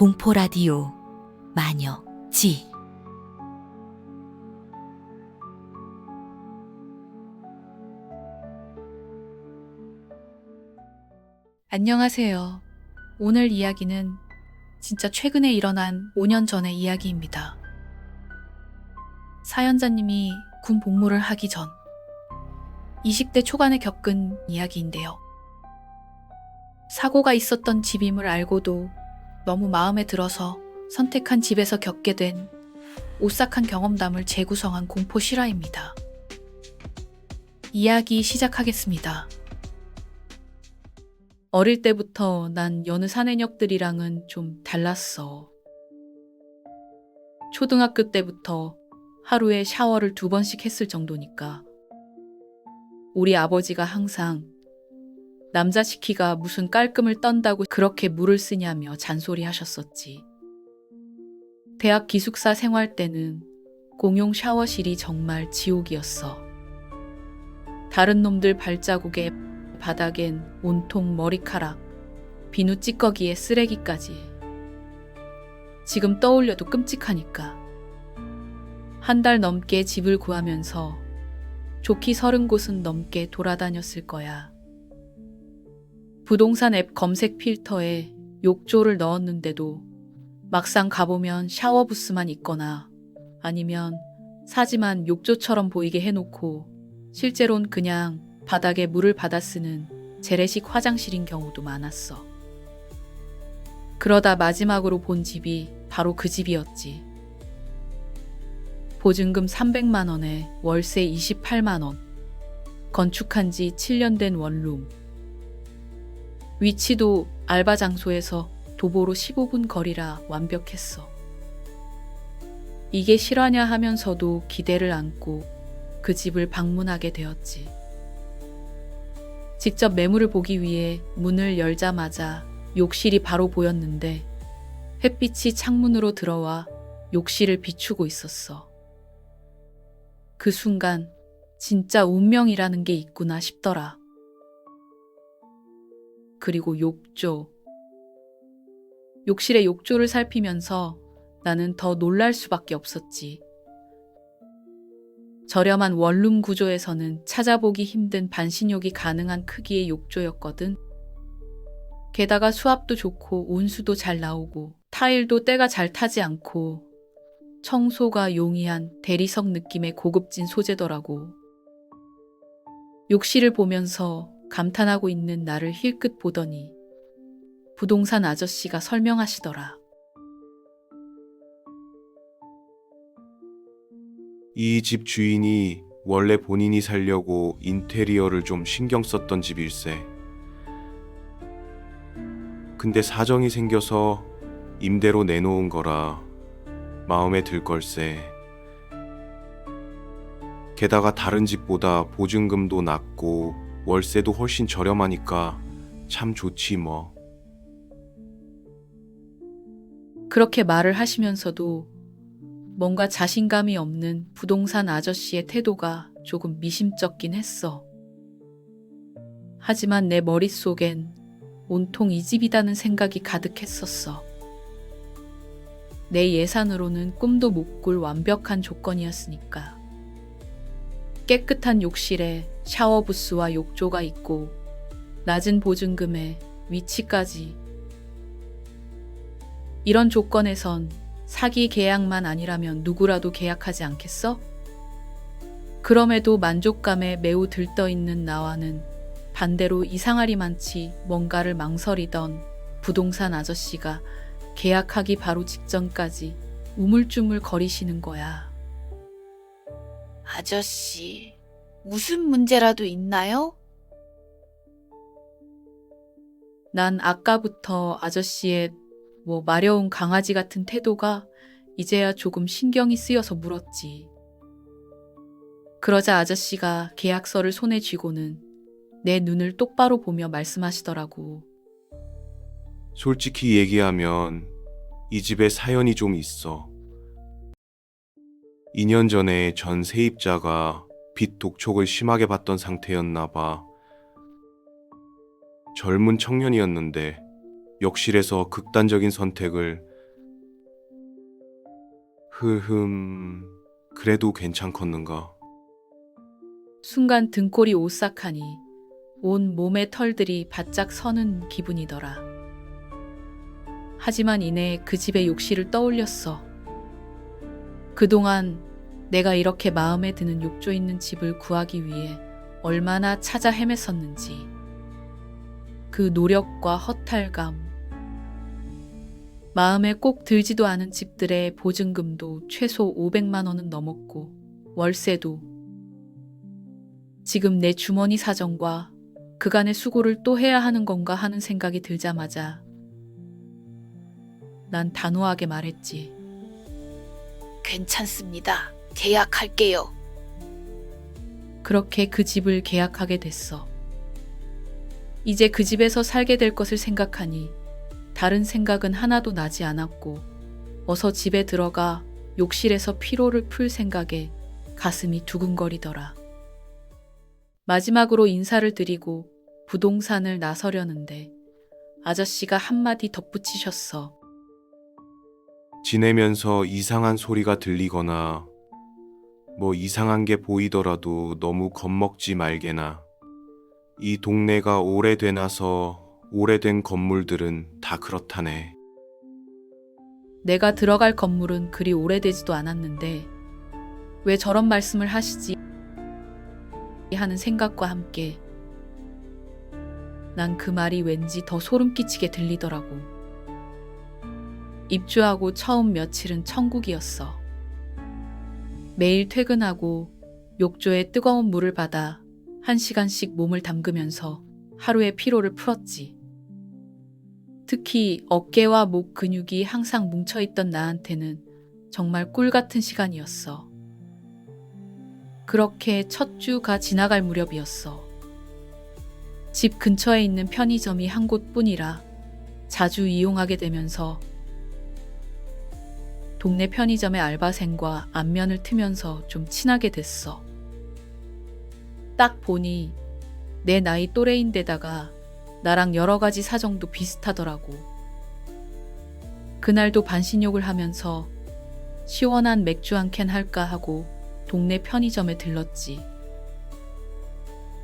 공포 라디오 마녀 지. 안녕하세요. 오늘 이야기는 진짜 최근에 일어난 5년 전의 이야기입니다. 사연자님이 군 복무를 하기 전 20대 초반에 겪은 이야기인데요. 사고가 있었던 집임을 알고도 너무 마음에 들어서 선택한 집에서 겪게 된 오싹한 경험담을 재구성한 공포 실화입니다. 이야기 시작하겠습니다. 어릴 때부터 난 여느 사내녀들이랑은 좀 달랐어. 초등학교 때부터 하루에 샤워를 2번씩 했을 정도니까. 우리 아버지가 항상 남자 시키가 무슨 깔끔을 떤다고 그렇게 물을 쓰냐며 잔소리 하셨었지. 대학 기숙사 생활 때는 공용 샤워실이 정말 지옥이었어. 다른 놈들 발자국에 바닥엔 온통 머리카락, 비누 찌꺼기에 쓰레기까지. 지금 떠올려도 끔찍하니까. 한 달 넘게 집을 구하면서 좋기 30곳은 넘게 돌아다녔을 거야. 부동산 앱 검색 필터에 욕조를 넣었는데도 막상 가보면 샤워 부스만 있거나 아니면 사지만 욕조처럼 보이게 해놓고 실제로는 그냥 바닥에 물을 받아 쓰는 재래식 화장실인 경우도 많았어. 그러다 마지막으로 본 집이 바로 그 집이었지. 보증금 300만 원에 월세 28만 원. 건축한 지 7년 된 원룸. 위치도 알바 장소에서 도보로 15분 거리라 완벽했어. 이게 실화냐 하면서도 기대를 안고 그 집을 방문하게 되었지. 직접 매물을 보기 위해 문을 열자마자 욕실이 바로 보였는데 햇빛이 창문으로 들어와 욕실을 비추고 있었어. 그 순간 진짜 운명이라는 게 있구나 싶더라. 그리고 욕조. 욕실의 욕조를 살피면서 나는 더 놀랄 수밖에 없었지. 저렴한 원룸 구조에서는 찾아보기 힘든 반신욕이 가능한 크기의 욕조였거든. 게다가 수압도 좋고 온수도 잘 나오고 타일도 때가 잘 타지 않고 청소가 용이한 대리석 느낌의 고급진 소재더라고. 욕실을 보면서 감탄하고 있는 나를 힐끗 보더니 부동산 아저씨가 설명하시더라. 이 집 주인이 원래 본인이 살려고 인테리어를 좀 신경 썼던 집일세. 근데 사정이 생겨서 임대로 내놓은 거라 마음에 들 걸세. 게다가 다른 집보다 보증금도 낮고 월세도 훨씬 저렴하니까 참 좋지 뭐. 그렇게 말을 하시면서도 뭔가 자신감이 없는 부동산 아저씨의 태도가 조금 미심쩍긴 했어. 하지만 내 머릿속엔 온통 이 집이라는 생각이 가득했었어. 내 예산으로는 꿈도 못 꿀 완벽한 조건이었으니까. 깨끗한 욕실에 샤워 부스와 욕조가 있고 낮은 보증금에 위치까지. 이런 조건에선 사기 계약만 아니라면 누구라도 계약하지 않겠어? 그럼에도 만족감에 매우 들떠있는 나와는 반대로 이상하리 많지 뭔가를 망설이던 부동산 아저씨가 계약하기 바로 직전까지 우물쭈물 거리시는 거야. 아저씨, 무슨 문제라도 있나요? 난 아까부터 아저씨의 마려운 강아지 같은 태도가 이제야 조금 신경이 쓰여서 물었지. 그러자 아저씨가 계약서를 손에 쥐고는 내 눈을 똑바로 보며 말씀하시더라고. 솔직히 얘기하면 이 집에 사연이 좀 있어. 2년 전에 전 세입자가 빚 독촉을 심하게 받던 상태였나 봐. 젊은 청년이었는데 욕실에서 극단적인 선택을 그래도 괜찮겠는가? 순간 등골이 오싹하니 온 몸의 털들이 바짝 서는 기분이더라. 하지만 이내 그 집의 욕실을 떠올렸어. 그동안 내가 이렇게 마음에 드는 욕조 있는 집을 구하기 위해 얼마나 찾아 헤맸었는지. 그 노력과 허탈감. 마음에 꼭 들지도 않은 집들의 보증금도 최소 500만 원은 넘었고 월세도. 지금 내 주머니 사정과 그간의 수고를 또 해야 하는 건가 하는 생각이 들자마자 난 단호하게 말했지. 괜찮습니다. 계약할게요. 그렇게 그 집을 계약하게 됐어. 이제 그 집에서 살게 될 것을 생각하니 다른 생각은 하나도 나지 않았고 어서 집에 들어가 욕실에서 피로를 풀 생각에 가슴이 두근거리더라. 마지막으로 인사를 드리고 부동산을 나서려는데 아저씨가 한마디 덧붙이셨어. 지내면서 이상한 소리가 들리거나 뭐 이상한 게 보이더라도 너무 겁먹지 말게나. 이 동네가 오래되나서 오래된 건물들은 다 그렇다네. 내가 들어갈 건물은 그리 오래되지도 않았는데 왜 저런 말씀을 하시지 하는 생각과 함께 난 그 말이 왠지 더 소름 끼치게 들리더라고. 입주하고 처음 며칠은 천국이었어. 매일 퇴근하고 욕조에 뜨거운 물을 받아 1시간씩 몸을 담그면서 하루의 피로를 풀었지. 특히 어깨와 목 근육이 항상 뭉쳐있던 나한테는 정말 꿀 같은 시간이었어. 그렇게 첫 주가 지나갈 무렵이었어. 집 근처에 있는 편의점이 한 곳뿐이라 자주 이용하게 되면서 동네 편의점의 알바생과 안면을 트면서 좀 친하게 됐어. 딱 보니 내 나이 또래인데다가 나랑 여러 가지 사정도 비슷하더라고. 그날도 반신욕을 하면서 시원한 맥주 한 캔 할까 하고 동네 편의점에 들렀지.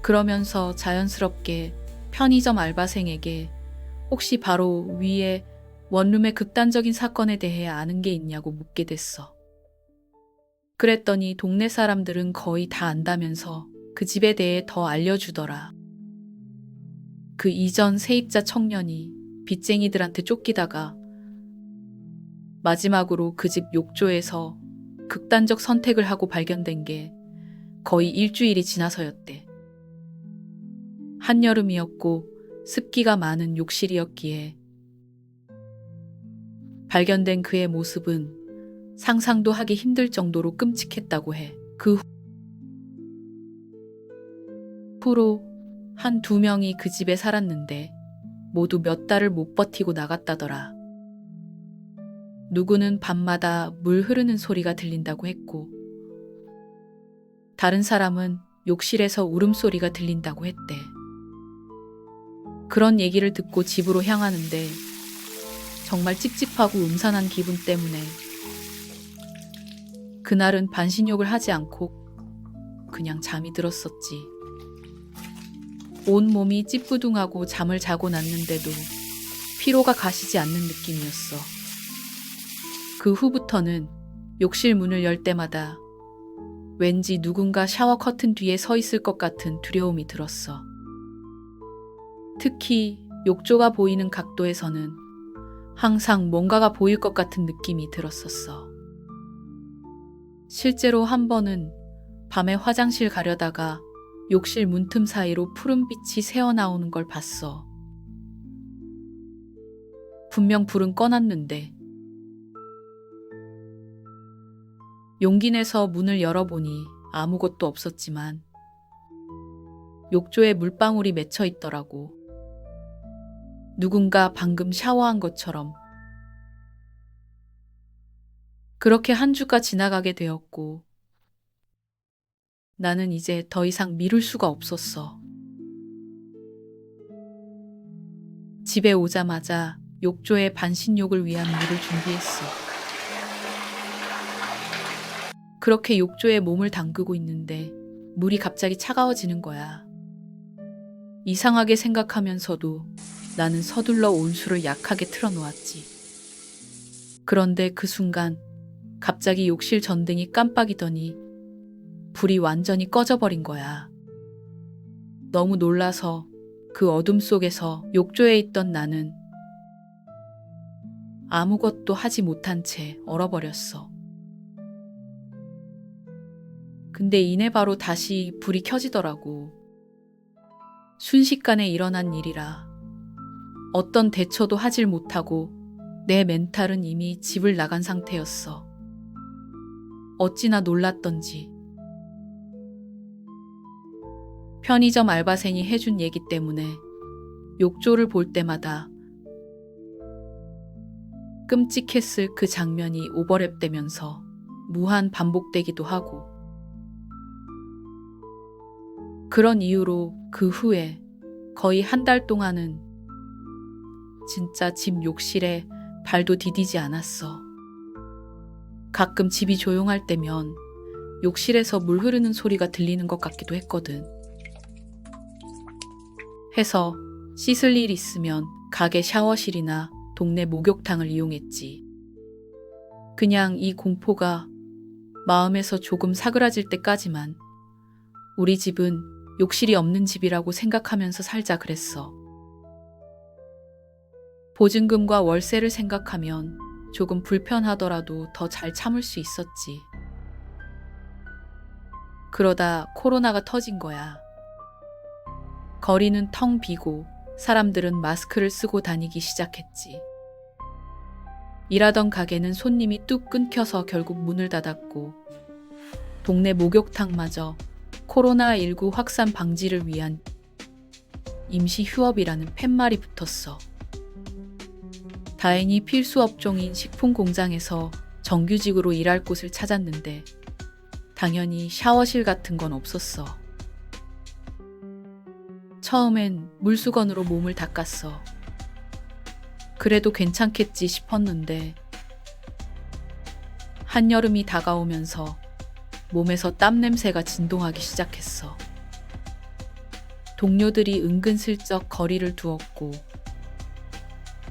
그러면서 자연스럽게 편의점 알바생에게 혹시 바로 위에 원룸의 극단적인 사건에 대해 아는 게 있냐고 묻게 됐어. 그랬더니 동네 사람들은 거의 다 안다면서 그 집에 대해 더 알려주더라. 그 이전 세입자 청년이 빚쟁이들한테 쫓기다가 마지막으로 그 집 욕조에서 극단적 선택을 하고 발견된 게 거의 일주일이 지나서였대. 한여름이었고 습기가 많은 욕실이었기에 발견된 그의 모습은 상상도 하기 힘들 정도로 끔찍했다고 해. 그 후로 한 2명이 그 집에 살았는데 모두 몇 달을 못 버티고 나갔다더라. 누구는 밤마다 물 흐르는 소리가 들린다고 했고 다른 사람은 욕실에서 울음소리가 들린다고 했대. 그런 얘기를 듣고 집으로 향하는데 정말 찝찝하고 음산한 기분 때문에 그날은 반신욕을 하지 않고 그냥 잠이 들었었지. 온 몸이 찌뿌둥하고 잠을 자고 났는데도 피로가 가시지 않는 느낌이었어. 그 후부터는 욕실 문을 열 때마다 왠지 누군가 샤워 커튼 뒤에 서 있을 것 같은 두려움이 들었어. 특히 욕조가 보이는 각도에서는 항상 뭔가가 보일 것 같은 느낌이 들었었어. 실제로 한 번은 밤에 화장실 가려다가 욕실 문틈 사이로 푸른빛이 새어나오는 걸 봤어. 분명 불은 꺼놨는데 용기 내서 문을 열어보니 아무것도 없었지만 욕조에 물방울이 맺혀 있더라고. 누군가 방금 샤워한 것처럼. 그렇게 한 주가 지나가게 되었고 나는 이제 더 이상 미룰 수가 없었어. 집에 오자마자 욕조에 반신욕을 위한 물을 준비했어. 그렇게 욕조에 몸을 담그고 있는데 물이 갑자기 차가워지는 거야. 이상하게 생각하면서도 나는 서둘러 온수를 약하게 틀어놓았지. 그런데 그 순간 갑자기 욕실 전등이 깜빡이더니 불이 완전히 꺼져버린 거야. 너무 놀라서 그 어둠 속에서 욕조에 있던 나는 아무것도 하지 못한 채 얼어버렸어. 근데 이내 바로 다시 불이 켜지더라고. 순식간에 일어난 일이라 어떤 대처도 하질 못하고 내 멘탈은 이미 집을 나간 상태였어. 어찌나 놀랐던지. 편의점 알바생이 해준 얘기 때문에 욕조를 볼 때마다 끔찍했을 그 장면이 오버랩되면서 무한 반복되기도 하고, 그런 이유로 그 후에 거의 한 달 동안은 진짜 집 욕실에 발도 디디지 않았어. 가끔 집이 조용할 때면 욕실에서 물 흐르는 소리가 들리는 것 같기도 했거든. 해서 씻을 일 있으면 가게 샤워실이나 동네 목욕탕을 이용했지. 그냥 이 공포가 마음에서 조금 사그라질 때까지만 우리 집은 욕실이 없는 집이라고 생각하면서 살자 그랬어. 보증금과 월세를 생각하면 조금 불편하더라도 더 잘 참을 수 있었지. 그러다 코로나가 터진 거야. 거리는 텅 비고 사람들은 마스크를 쓰고 다니기 시작했지. 일하던 가게는 손님이 뚝 끊겨서 결국 문을 닫았고, 동네 목욕탕마저 코로나19 확산 방지를 위한 임시 휴업이라는 팻말이 붙었어. 다행히 필수 업종인 식품 공장에서 정규직으로 일할 곳을 찾았는데 당연히 샤워실 같은 건 없었어. 처음엔 물수건으로 몸을 닦았어. 그래도 괜찮겠지 싶었는데 한여름이 다가오면서 몸에서 땀 냄새가 진동하기 시작했어. 동료들이 은근슬쩍 거리를 두었고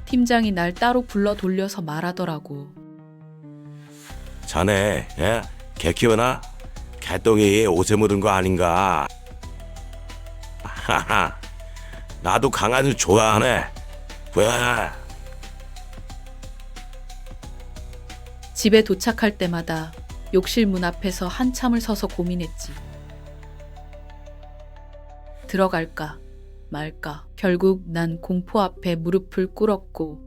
팀장이 날 따로 불러 돌려서 말하더라고. 자네, 개 키우나? 개똥이 옷에 묻은 거 아닌가? 하하, 나도 강아지 좋아하네. 왜? 집에 도착할 때마다 욕실 문 앞에서 한참을 서서 고민했지. 들어갈까 말까. 결국 난 공포 앞에 무릎을 꿇었고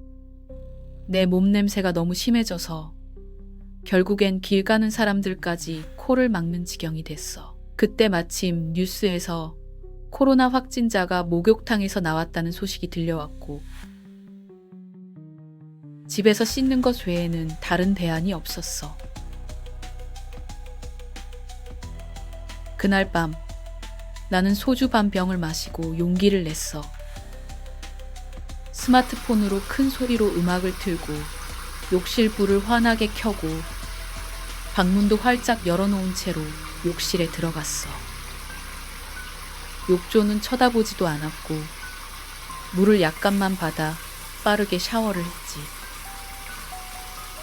내 몸 냄새가 너무 심해져서 결국엔 길 가는 사람들까지 코를 막는 지경이 됐어. 그때 마침 뉴스에서 코로나 확진자가 목욕탕에서 나왔다는 소식이 들려왔고 집에서 씻는 것 외에는 다른 대안이 없었어. 그날 밤 나는 소주 반 병을 마시고 용기를 냈어. 스마트폰으로 큰 소리로 음악을 틀고 욕실 불을 환하게 켜고 방문도 활짝 열어놓은 채로 욕실에 들어갔어. 욕조는 쳐다보지도 않았고 물을 약간만 받아 빠르게 샤워를 했지.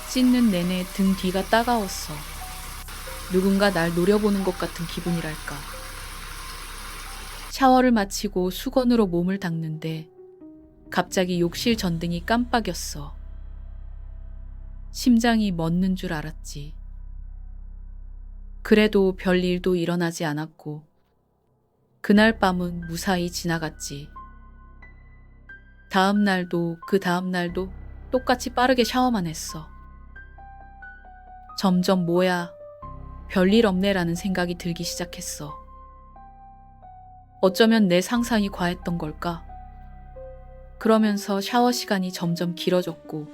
씻는 내내 등 뒤가 따가웠어. 누군가 날 노려보는 것 같은 기분이랄까. 샤워를 마치고 수건으로 몸을 닦는데 갑자기 욕실 전등이 깜빡였어. 심장이 멎는 줄 알았지. 그래도 별일도 일어나지 않았고 그날 밤은 무사히 지나갔지. 다음 날도 그 다음 날도 똑같이 빠르게 샤워만 했어. 점점 뭐야, 별일 없네라는 생각이 들기 시작했어. 어쩌면 내 상상이 과했던 걸까? 그러면서 샤워 시간이 점점 길어졌고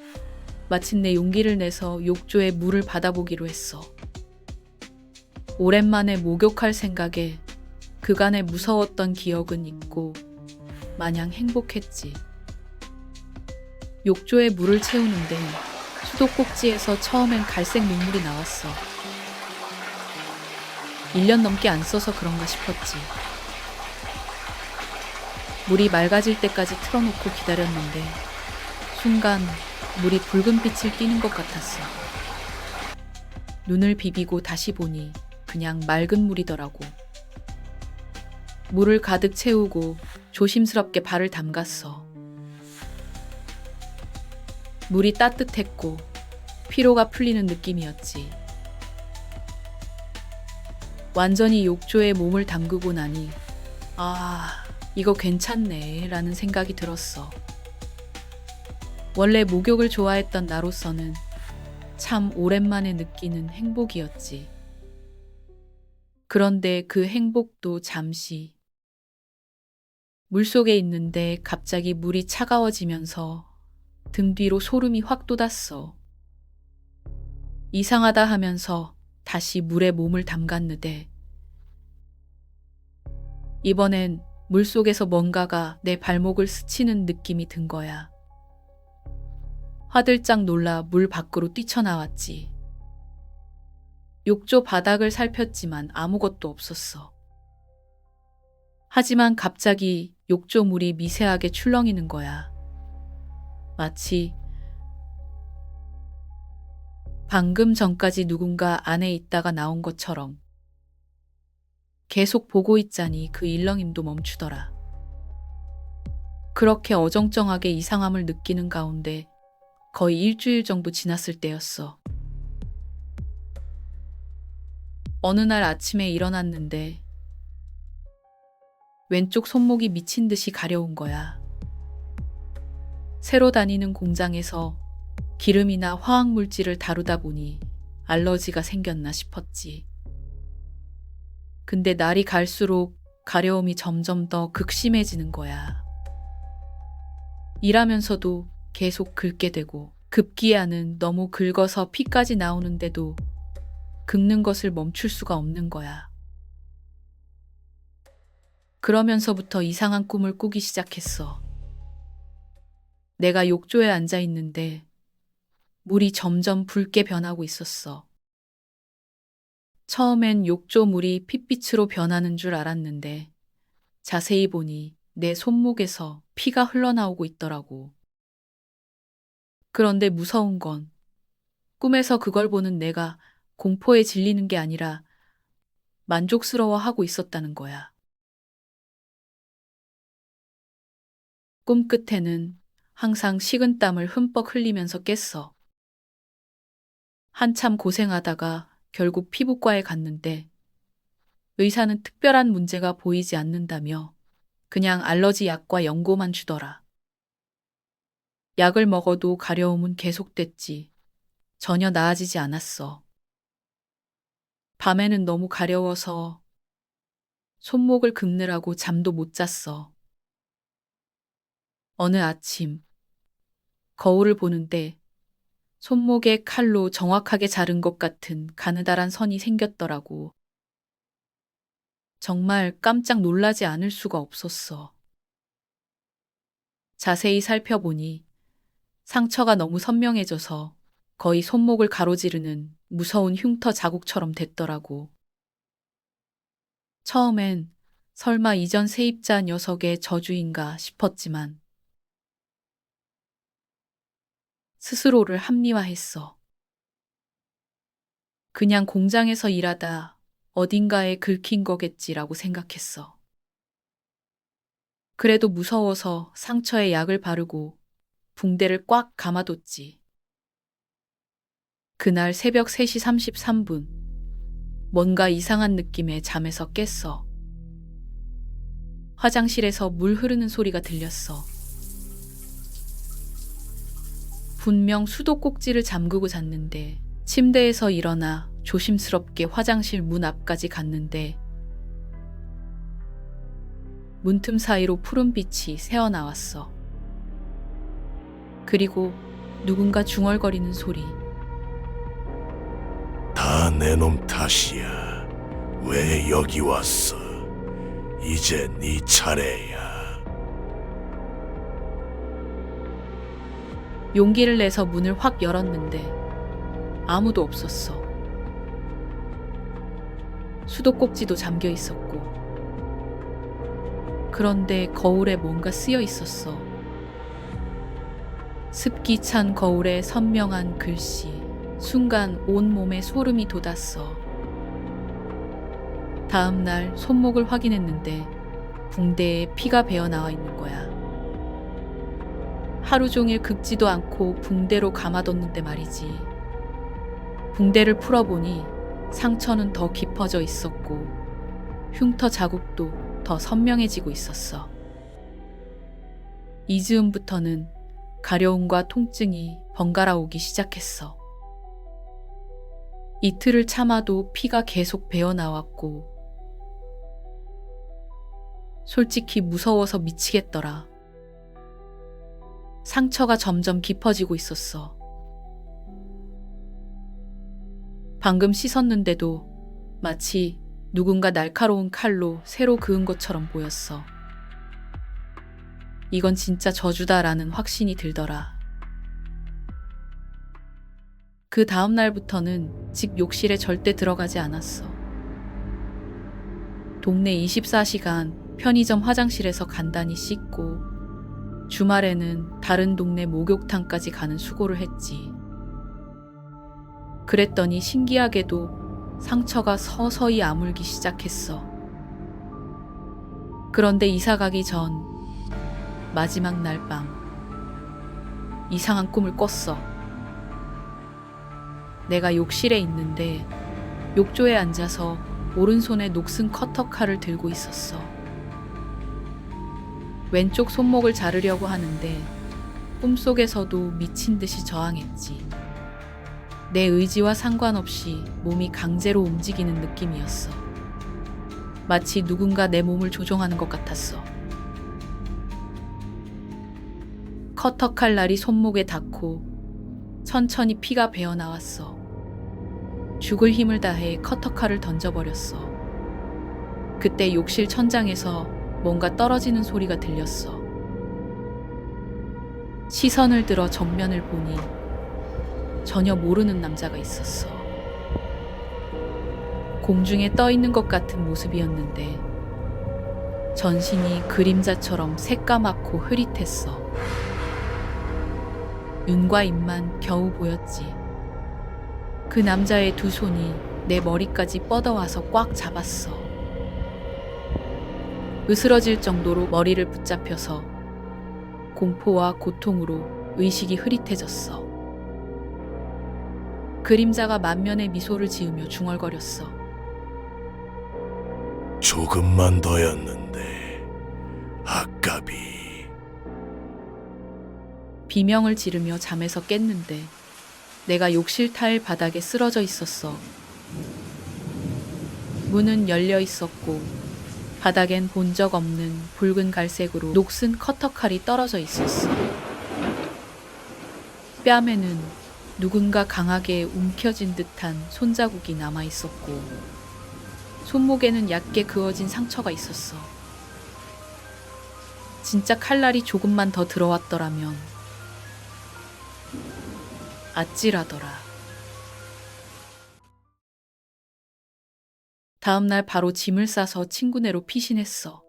마침내 용기를 내서 욕조에 물을 받아보기로 했어. 오랜만에 목욕할 생각에 그간의 무서웠던 기억은 잊고 마냥 행복했지. 욕조에 물을 채우는데 수도꼭지에서 처음엔 갈색 눈물이 나왔어. 1년 넘게 안 써서 그런가 싶었지. 물이 맑아질 때까지 틀어놓고 기다렸는데 순간 물이 붉은 빛을 띠는 것 같았어. 눈을 비비고 다시 보니 그냥 맑은 물이더라고. 물을 가득 채우고 조심스럽게 발을 담갔어. 물이 따뜻했고 피로가 풀리는 느낌이었지. 완전히 욕조에 몸을 담그고 나니 이거 괜찮네 라는 생각이 들었어. 원래 목욕을 좋아했던 나로서는 참 오랜만에 느끼는 행복이었지. 그런데 그 행복도 잠시. 물속에 있는데 갑자기 물이 차가워지면서 등 뒤로 소름이 확 돋았어. 이상하다 하면서 다시 물에 몸을 담갔는데 이번엔 물속에서 뭔가가 내 발목을 스치는 느낌이 든 거야. 화들짝 놀라 물 밖으로 뛰쳐나왔지. 욕조 바닥을 살폈지만 아무것도 없었어. 하지만 갑자기 욕조 물이 미세하게 출렁이는 거야. 마치 방금 전까지 누군가 안에 있다가 나온 것처럼. 계속 보고 있자니 그 일렁임도 멈추더라. 그렇게 어정쩡하게 이상함을 느끼는 가운데 거의 일주일 정도 지났을 때였어. 어느 날 아침에 일어났는데 왼쪽 손목이 미친 듯이 가려운 거야. 새로 다니는 공장에서 기름이나 화학물질을 다루다 보니 알러지가 생겼나 싶었지. 근데 날이 갈수록 가려움이 점점 더 극심해지는 거야. 일하면서도 계속 긁게 되고 급기야는 너무 긁어서 피까지 나오는데도 긁는 것을 멈출 수가 없는 거야. 그러면서부터 이상한 꿈을 꾸기 시작했어. 내가 욕조에 앉아 있는데 물이 점점 붉게 변하고 있었어. 처음엔 욕조 물이 핏빛으로 변하는 줄 알았는데 자세히 보니 내 손목에서 피가 흘러나오고 있더라고. 그런데 무서운 건 꿈에서 그걸 보는 내가 공포에 질리는 게 아니라 만족스러워하고 있었다는 거야. 꿈 끝에는 항상 식은 땀을 흠뻑 흘리면서 깼어. 한참 고생하다가 결국 피부과에 갔는데 의사는 특별한 문제가 보이지 않는다며 그냥 알러지 약과 연고만 주더라. 약을 먹어도 가려움은 계속됐지. 전혀 나아지지 않았어. 밤에는 너무 가려워서 손목을 긁느라고 잠도 못 잤어. 어느 아침 거울을 보는데 손목에 칼로 정확하게 자른 것 같은 가느다란 선이 생겼더라고. 정말 깜짝 놀라지 않을 수가 없었어. 자세히 살펴보니 상처가 너무 선명해져서 거의 손목을 가로지르는 무서운 흉터 자국처럼 됐더라고. 처음엔 설마 이전 세입자 녀석의 저주인가 싶었지만 스스로를 합리화했어. 그냥 공장에서 일하다 어딘가에 긁힌 거겠지라고 생각했어. 그래도 무서워서 상처에 약을 바르고 붕대를 꽉 감아뒀지. 그날 새벽 3시 33분, 뭔가 이상한 느낌에 잠에서 깼어. 화장실에서 물 흐르는 소리가 들렸어. 분명 수도꼭지를 잠그고 잤는데 침대에서 일어나 조심스럽게 화장실 문 앞까지 갔는데 문틈 사이로 푸른 빛이 새어나왔어. 그리고 누군가 중얼거리는 소리. 다 내 놈 탓이야. 왜 여기 왔어? 이제 네 차례야. 용기를 내서 문을 확 열었는데 아무도 없었어. 수도꼭지도 잠겨 있었고. 그런데 거울에 뭔가 쓰여 있었어. 습기 찬 거울에 선명한 글씨. 순간 온몸에 소름이 돋았어. 다음 날 손목을 확인했는데 붕대에 피가 배어 나와 있는 거야. 하루 종일 긁지도 않고 붕대로 감아뒀는데 말이지. 붕대를 풀어보니 상처는 더 깊어져 있었고 흉터 자국도 더 선명해지고 있었어. 이즈음부터는 가려움과 통증이 번갈아 오기 시작했어. 이틀을 참아도 피가 계속 배어 나왔고 솔직히 무서워서 미치겠더라. 상처가 점점 깊어지고 있었어. 방금 씻었는데도 마치 누군가 날카로운 칼로 새로 그은 것처럼 보였어. 이건 진짜 저주다라는 확신이 들더라. 그 다음 날부터는 집 욕실에 절대 들어가지 않았어. 동네 24시간 편의점 화장실에서 간단히 씻고 주말에는 다른 동네 목욕탕까지 가는 수고를 했지. 그랬더니 신기하게도 상처가 서서히 아물기 시작했어. 그런데 이사 가기 전 마지막 날 밤 이상한 꿈을 꿨어. 내가 욕실에 있는데 욕조에 앉아서 오른손에 녹슨 커터 칼을 들고 있었어. 왼쪽 손목을 자르려고 하는데 꿈속에서도 미친 듯이 저항했지. 내 의지와 상관없이 몸이 강제로 움직이는 느낌이었어. 마치 누군가 내 몸을 조종하는 것 같았어. 커터 칼날이 손목에 닿고 천천히 피가 배어 나왔어. 죽을 힘을 다해 커터 칼을 던져버렸어. 그때 욕실 천장에서 뭔가 떨어지는 소리가 들렸어. 시선을 들어 정면을 보니 전혀 모르는 남자가 있었어. 공중에 떠 있는 것 같은 모습이었는데 전신이 그림자처럼 새까맣고 흐릿했어. 눈과 입만 겨우 보였지. 그 남자의 두 손이 내 머리까지 뻗어와서 꽉 잡았어. 으스러질 정도로 머리를 붙잡혀서 공포와 고통으로 의식이 흐릿해졌어. 그림자가 만면의 미소를 지으며 중얼거렸어. 조금만 더였는데 아깝이. 비명을 지르며 잠에서 깼는데 내가 욕실 타일 바닥에 쓰러져 있었어. 문은 열려 있었고 바닥엔 본 적 없는 붉은 갈색으로 녹슨 커터칼이 떨어져 있었어. 뺨에는 누군가 강하게 움켜쥔 듯한 손자국이 남아 있었고 손목에는 얕게 그어진 상처가 있었어. 진짜 칼날이 조금만 더 들어왔더라면 아찔하더라. 다음날 바로 짐을 싸서 친구네로 피신했어.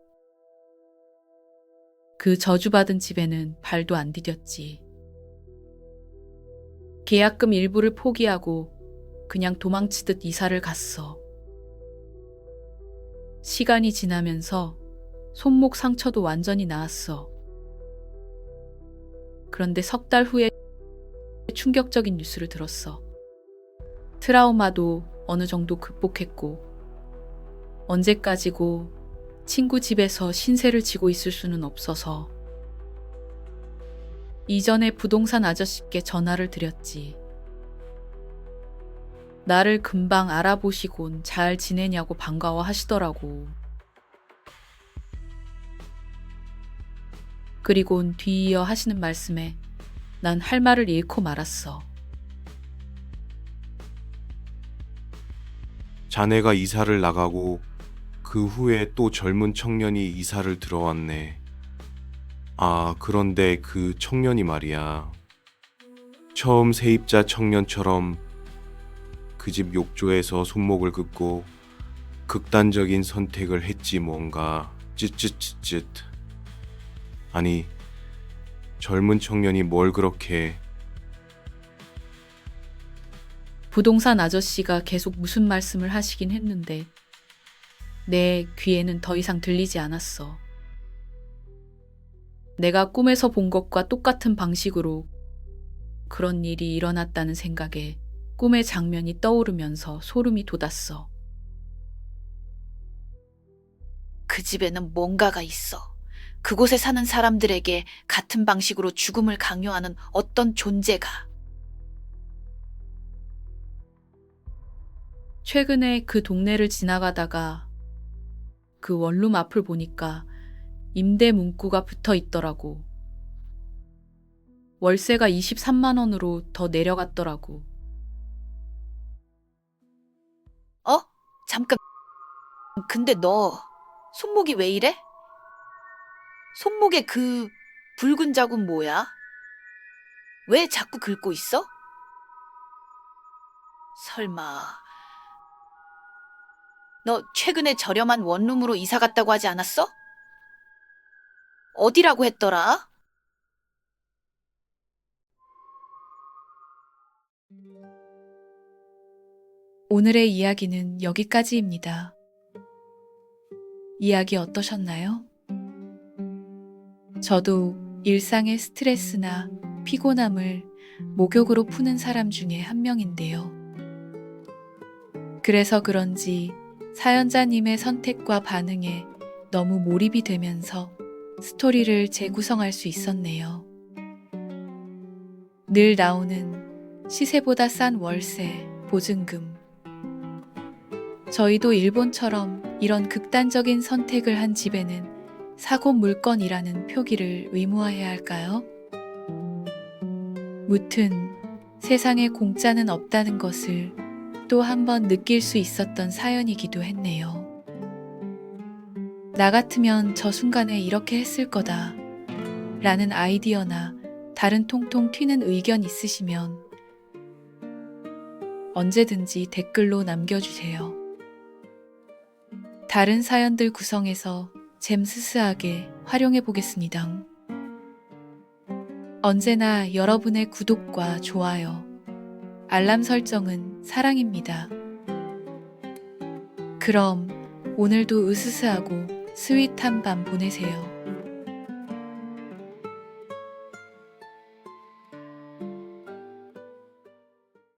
그 저주받은 집에는 발도 안 디뎠지. 계약금 일부를 포기하고 그냥 도망치듯 이사를 갔어. 시간이 지나면서 손목 상처도 완전히 나았어. 그런데 석 달 후에 충격적인 뉴스를 들었어. 트라우마도 어느 정도 극복했고 언제까지고 친구 집에서 신세를 지고 있을 수는 없어서 이전에 부동산 아저씨께 전화를 드렸지. 나를 금방 알아보시곤 잘 지내냐고 반가워하시더라고. 그리곤 뒤이어 하시는 말씀에 난 할 말을 잃고 말았어. 자네가 이사를 나가고 그 후에 또 젊은 청년이 이사를 들어왔네. 아, 그런데 그 청년이 말이야. 처음 세입자 청년처럼 그 집 욕조에서 손목을 긋고 극단적인 선택을 했지 뭔가. 쯧쯧쯧쯧. 아니, 젊은 청년이 뭘 그렇게. 부동산 아저씨가 계속 무슨 말씀을 하시긴 했는데 내 귀에는 더 이상 들리지 않았어. 내가 꿈에서 본 것과 똑같은 방식으로 그런 일이 일어났다는 생각에 꿈의 장면이 떠오르면서 소름이 돋았어. 그 집에는 뭔가가 있어. 그곳에 사는 사람들에게 같은 방식으로 죽음을 강요하는 어떤 존재가. 최근에 그 동네를 지나가다가 그 원룸 앞을 보니까 임대 문구가 붙어 있더라고. 월세가 23만 원으로 더 내려갔더라고. 잠깐. 근데 너 손목이 왜 이래? 손목에 그 붉은 자국 뭐야? 왜 자꾸 긁고 있어? 설마 너 최근에 저렴한 원룸으로 이사 갔다고 하지 않았어? 어디라고 했더라? 오늘의 이야기는 여기까지입니다. 이야기 어떠셨나요? 저도 일상의 스트레스나 피곤함을 목욕으로 푸는 사람 중에 한 명인데요. 그래서 그런지 사연자님의 선택과 반응에 너무 몰입이 되면서 스토리를 재구성할 수 있었네요. 늘 나오는 시세보다 싼 월세, 보증금. 저희도 일본처럼 이런 극단적인 선택을 한 집에는 사고 물건이라는 표기를 의무화해야 할까요? 무튼 세상에 공짜는 없다는 것을 또 한 번 느낄 수 있었던 사연이기도 했네요. 나 같으면 저 순간에 이렇게 했을 거다 라는 아이디어나 다른 통통 튀는 의견 있으시면 언제든지 댓글로 남겨주세요. 다른 사연들 구성해서 잼스스하게 활용해 보겠습니다. 언제나 여러분의 구독과 좋아요, 알람 설정은 사랑입니다. 그럼 오늘도 으스스하고 스윗한 밤 보내세요.